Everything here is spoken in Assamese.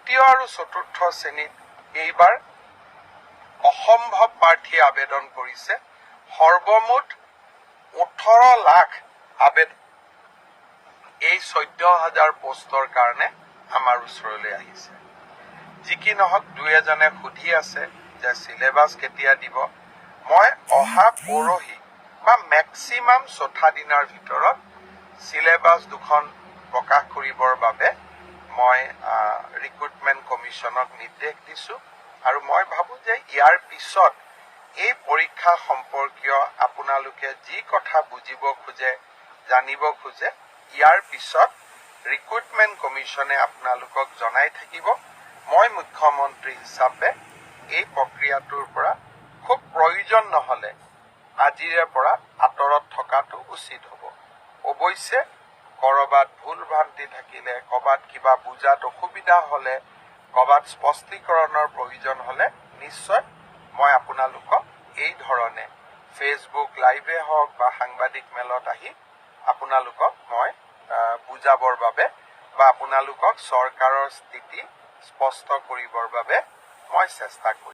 তৃতীয় আৰু চতুৰ্থ শ্ৰেণীত এইবাৰ অসম্ভৱ প্ৰাৰ্থীয়ে আবেদন কৰিছে। সৰ্বমুঠ 18 লাখ আবেদন এই 14,000 পোষ্টৰ কাৰণে আমাৰ ওচৰলৈ আহিছে। যি কি নহওক, দুই এজনে সুধি আছে যে সিলেবাছ কেতিয়া দিব। মই অহা পৰহি বা মেক্সিমাম 4 দিনৰ ভিতৰত সিলেবাছ দুখন প্ৰকাশ কৰিবৰ বাবে মই ৰিক্ৰুটমেণ্ট কমিশ্যনক নিৰ্দেশ দিছোঁ। আৰু মই ভাবোঁ যে ইয়াৰ পিছত এই পৰীক্ষা সম্পৰ্কীয় আপোনালোকে যি কথা বুজিব খোজে, জানিব খোজে, ইয়াৰ পিছত ৰিক্ৰুটমেণ্ট কমিশ্যনে আপোনালোকক জনাই থাকিব। মই মুখ্যমন্ত্ৰী হিচাপে এই প্ৰক্ৰিয়াটোৰ পৰা খুব প্ৰয়োজন নহ'লে আজিৰে পৰা আঁতৰত থকাটো উচিত হ'ব। অৱশ্যে ক'ৰবাত ভুল ভ্ৰান্তি থাকিলে, ক'ৰবাত কিবা বুজাত অসুবিধা হ'লে, ক'ৰবাত স্পষ্টীকৰণৰ প্ৰয়োজন হ'লে নিশ্চয় মই আপোনালোকক এই ধৰণে ফেচবুক লাইভে হওক বা সাংবাদিক মেলত আহি আপোনালোকক মই বুজাবৰ বাবে বা আপোনালোকক চৰকাৰৰ স্থিতি স্পষ্ট কৰিবৰ বাবে মই চেষ্টা কৰিম।